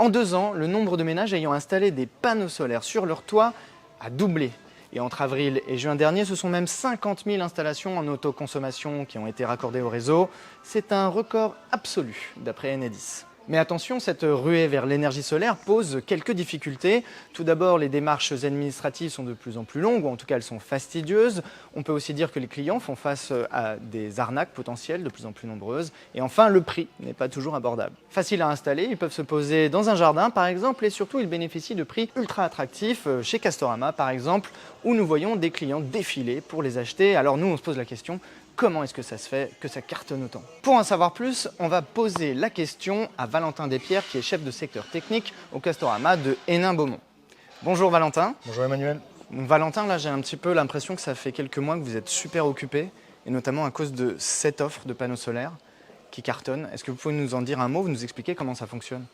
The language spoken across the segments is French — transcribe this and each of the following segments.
En 2 ans, le nombre de ménages ayant installé des panneaux solaires sur leur toit a doublé. Et entre avril et juin dernier, ce sont même 50 000 installations en autoconsommation qui ont été raccordées au réseau. C'est un record absolu, d'après Enedis. Mais attention, cette ruée vers l'énergie solaire pose quelques difficultés. Tout d'abord, les démarches administratives sont de plus en plus longues, ou en tout cas elles sont fastidieuses. On peut aussi dire que les clients font face à des arnaques potentielles de plus en plus nombreuses. Et enfin, le prix n'est pas toujours abordable. Facile à installer, ils peuvent se poser dans un jardin par exemple, et surtout ils bénéficient de prix ultra attractifs chez Castorama par exemple, où nous voyons des clients défiler pour les acheter. Alors nous, on se pose la question, comment est-ce que ça se fait que ça cartonne autant? Pour en savoir plus, on va poser la question à Valentin Despierres, qui est chef de secteur technique au Castorama de Hénin-Beaumont. Bonjour Valentin. Bonjour Emmanuel. Valentin, là j'ai un petit peu l'impression que ça fait quelques mois que vous êtes super occupé, et notamment à cause de cette offre de panneaux solaires qui cartonne. Est-ce que vous pouvez nous en dire un mot, vous nous expliquer comment ça fonctionne?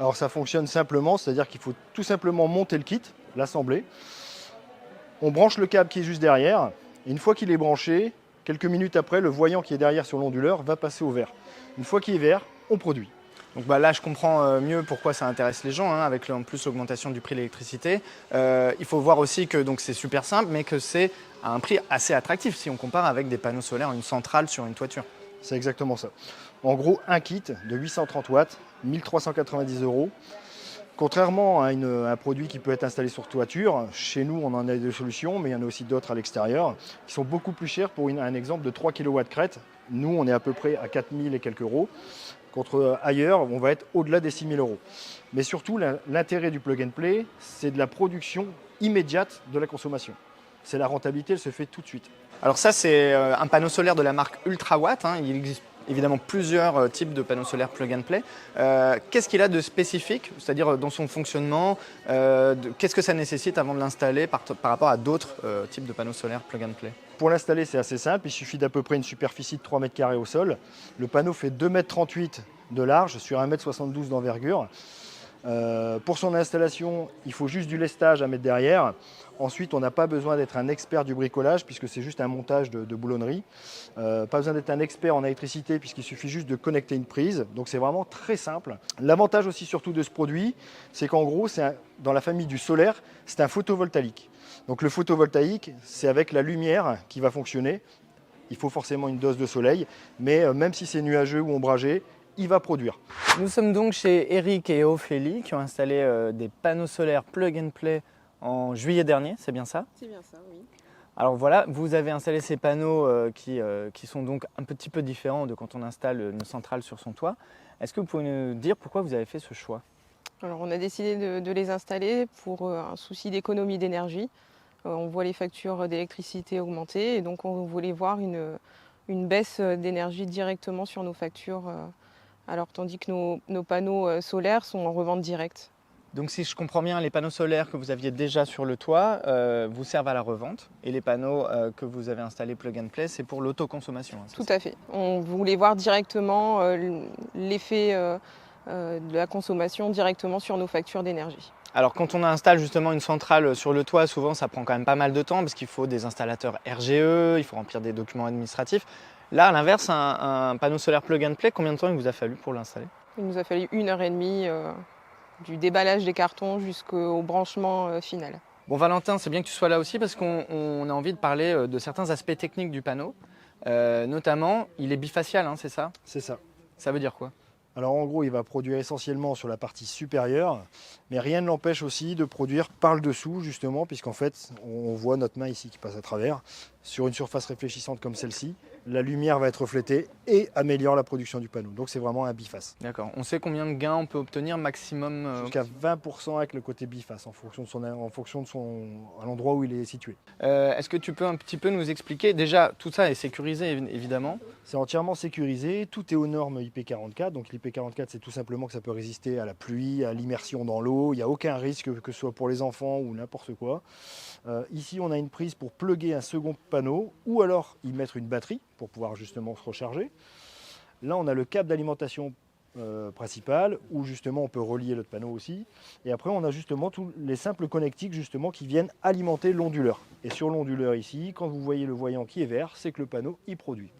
Alors ça fonctionne simplement, c'est-à-dire qu'il faut tout simplement monter le kit, l'assembler. On branche le câble qui est juste derrière, et une fois qu'il est branché, quelques minutes après, le voyant qui est derrière sur l'onduleur va passer au vert. Une fois qu'il est vert, on produit. Donc là, je comprends mieux pourquoi ça intéresse les gens, avec en plus l'augmentation du prix de l'électricité. Il faut voir aussi que c'est super simple, mais que c'est à un prix assez attractif si on compare avec des panneaux solaires, une centrale sur une toiture. C'est exactement ça. En gros, un kit de 830 watts, 1390 €. Contrairement à un produit qui peut être installé sur toiture, chez nous on en a des solutions, mais il y en a aussi d'autres à l'extérieur, qui sont beaucoup plus chers. Pour un exemple de 3 kW crête, nous on est à peu près à 4000 et quelques euros, contre ailleurs on va être au-delà des 6000 €. Mais surtout l'intérêt du plug and play, c'est de la production immédiate de la consommation. C'est la rentabilité, elle se fait tout de suite. Alors ça, c'est un panneau solaire de la marque Ultrawatt. Il existe évidemment plusieurs types de panneaux solaires plug and play. Qu'est-ce qu'il a de spécifique, c'est-à-dire dans son fonctionnement, qu'est-ce que ça nécessite avant de l'installer par rapport à d'autres types de panneaux solaires plug and play? Pour l'installer, c'est assez simple, il suffit d'à peu près une superficie de 3 mètres carrés au sol. Le panneau fait 2,38 m de large sur 1,72 m d'envergure. Pour son installation, il faut juste du lestage à mettre derrière. Ensuite, on n'a pas besoin d'être un expert du bricolage puisque c'est juste un montage de boulonnerie. Pas besoin d'être un expert en électricité puisqu'il suffit juste de connecter une prise. Donc c'est vraiment très simple. L'avantage aussi surtout de ce produit, c'est qu'en gros, dans la famille du solaire, c'est un photovoltaïque. Donc le photovoltaïque, c'est avec la lumière qui va fonctionner. Il faut forcément une dose de soleil, mais même si c'est nuageux ou ombragé, il va produire. Nous sommes donc chez Eric et Ophélie qui ont installé des panneaux solaires plug and play en juillet dernier, c'est bien ça? C'est bien ça, oui. Alors voilà, vous avez installé ces panneaux qui sont donc un petit peu différents de quand on installe une centrale sur son toit. Est-ce que vous pouvez nous dire pourquoi vous avez fait ce choix? Alors on a décidé de les installer pour un souci d'économie d'énergie. On voit les factures d'électricité augmenter et donc on voulait voir une baisse d'énergie directement sur nos factures. Alors tandis que nos panneaux solaires sont en revente directe. Donc si je comprends bien, les panneaux solaires que vous aviez déjà sur le toit vous servent à la revente et les panneaux que vous avez installés plug and play, c'est pour l'autoconsommation. Tout à fait. On voulait voir directement l'effet de la consommation directement sur nos factures d'énergie. Alors quand on installe justement une centrale sur le toit, souvent ça prend quand même pas mal de temps parce qu'il faut des installateurs RGE, il faut remplir des documents administratifs. Là, à l'inverse, un panneau solaire plug and play, combien de temps il vous a fallu pour l'installer? Il nous a fallu 1h30 du déballage des cartons jusqu'au branchement final. Bon Valentin, c'est bien que tu sois là aussi parce qu'on a envie de parler de certains aspects techniques du panneau. Notamment, il est bifacial, c'est ça? C'est ça. Ça veut dire quoi? Alors en gros, il va produire essentiellement sur la partie supérieure, mais rien ne l'empêche aussi de produire par le dessous justement, puisqu'en fait, on voit notre main ici qui passe à travers. Sur une surface réfléchissante comme celle-ci, la lumière va être reflétée et améliore la production du panneau. Donc c'est vraiment un biface. D'accord. On sait combien de gains on peut obtenir maximum? Jusqu'à 20% avec le côté biface, en fonction à l'endroit où il est situé. Est-ce que tu peux un petit peu nous expliquer? Déjà, tout ça est sécurisé évidemment. C'est entièrement sécurisé, tout est aux normes IP44. Donc l'IP44, c'est tout simplement que ça peut résister à la pluie, à l'immersion dans l'eau. Il n'y a aucun risque que ce soit pour les enfants ou n'importe quoi. Ici, on a une prise pour plugger un second panneau ou alors y mettre une batterie pour pouvoir justement se recharger. Là, on a le câble d'alimentation principal où justement on peut relier l'autre panneau aussi. Et après, on a justement tous les simples connectiques justement qui viennent alimenter l'onduleur. Et sur l'onduleur ici, quand vous voyez le voyant qui est vert, c'est que le panneau y produit.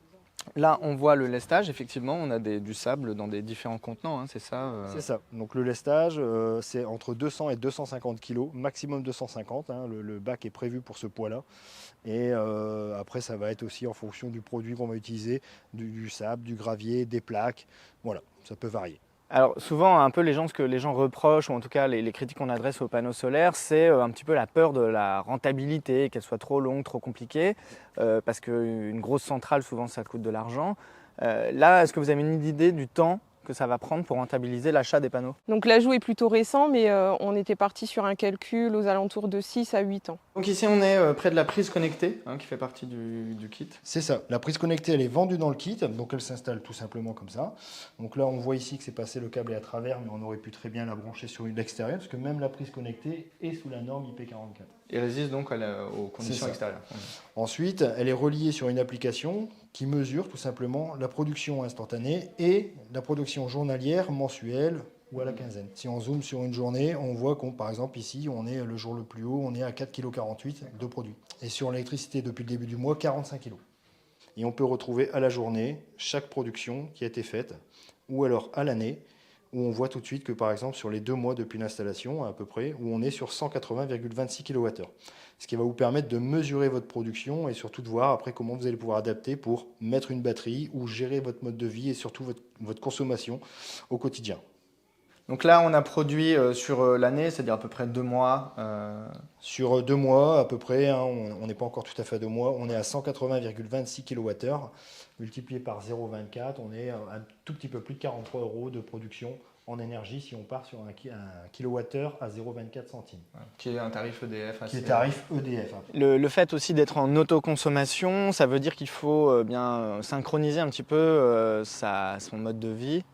Là, on voit le lestage, effectivement, on a du sable dans des différents contenants, hein, c'est ça C'est ça. Donc le lestage, c'est entre 200 et 250 kg, maximum 250. Hein, le bac est prévu pour ce poids-là. Et après, ça va être aussi en fonction du produit qu'on va utiliser, du sable, du gravier, des plaques. Voilà, ça peut varier. Alors souvent, un peu ce que les gens reprochent, ou en tout cas les critiques qu'on adresse aux panneaux solaires, c'est un petit peu la peur de la rentabilité, qu'elle soit trop longue, trop compliquée, parce qu'une grosse centrale, souvent, ça coûte de l'argent. Là, est-ce que vous avez une idée du temps que ça va prendre pour rentabiliser l'achat des panneaux? Donc l'ajout est plutôt récent, mais on était parti sur un calcul aux alentours de 6 à 8 ans. Donc ici, on est près de la prise connectée, hein, qui fait partie du kit. C'est ça. La prise connectée, elle est vendue dans le kit, donc elle s'installe tout simplement comme ça. Donc là, on voit ici que c'est passé, le câble est à travers, mais on aurait pu très bien la brancher sur l'extérieur, parce que même la prise connectée est sous la norme IP44. Et résiste donc aux conditions extérieures. Ensuite, elle est reliée sur une application qui mesure tout simplement la production instantanée et la production journalière, mensuelle ou à la quinzaine. Si on zoome sur une journée, on voit qu'on, par exemple ici, on est le jour le plus haut, on est à 4,48 kg de produit. Et sur l'électricité depuis le début du mois, 45 kg. Et on peut retrouver à la journée chaque production qui a été faite, ou alors à l'année, où on voit tout de suite que par exemple sur les 2 mois depuis l'installation à peu près, où on est sur 180,26 kWh. Ce qui va vous permettre de mesurer votre production et surtout de voir après comment vous allez pouvoir adapter pour mettre une batterie ou gérer votre mode de vie et surtout votre consommation au quotidien. Donc là, on a produit sur l'année, c'est-à-dire à peu près 2 mois. Sur 2 mois à peu près, hein, on n'est pas encore tout à fait à 2 mois, on est à 180,26 kWh. Multiplié par 0,24, on est un tout petit peu plus de 43 € de production en énergie si on part sur un kilowattheure à 0,24 centimes. Qui est un tarif EDF. Qui est tarif EDF. Le fait aussi d'être en autoconsommation, ça veut dire qu'il faut bien synchroniser un petit peu son mode de vie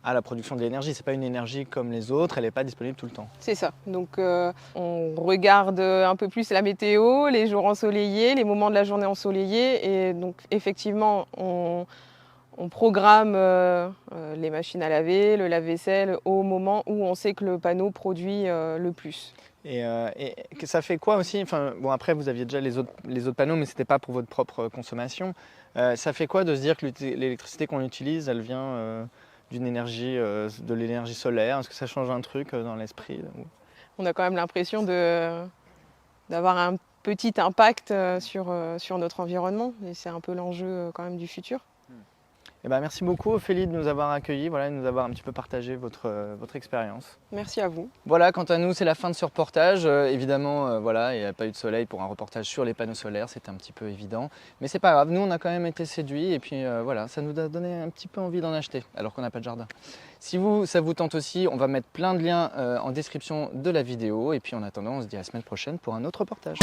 à la production de l'énergie. Ce n'est pas une énergie comme les autres, elle n'est pas disponible tout le temps. C'est ça. Donc on regarde un peu plus la météo, les jours ensoleillés, les moments de la journée ensoleillés. Et donc effectivement, on programme les machines à laver, le lave-vaisselle au moment où on sait que le panneau produit le plus. Et que ça fait quoi aussi, enfin, bon, après vous aviez déjà les autres panneaux, mais ce n'était pas pour votre propre consommation. Ça fait quoi de se dire que l'électricité qu'on utilise, elle vient d'une énergie, de l'énergie solaire? Est-ce que ça change un truc dans l'esprit? On a quand même l'impression d'avoir un petit impact sur notre environnement, et c'est un peu l'enjeu quand même du futur. Eh ben, merci beaucoup Ophélie de nous avoir accueillis, voilà, de nous avoir un petit peu partagé votre expérience. Merci à vous. Voilà, quant à nous, c'est la fin de ce reportage. Évidemment, voilà, il n'y a pas eu de soleil pour un reportage sur les panneaux solaires, c'était un petit peu évident. Mais c'est pas grave, nous on a quand même été séduits et puis voilà, ça nous a donné un petit peu envie d'en acheter, alors qu'on n'a pas de jardin. Si ça vous tente aussi, on va mettre plein de liens en description de la vidéo. Et puis en attendant, on se dit à la semaine prochaine pour un autre reportage.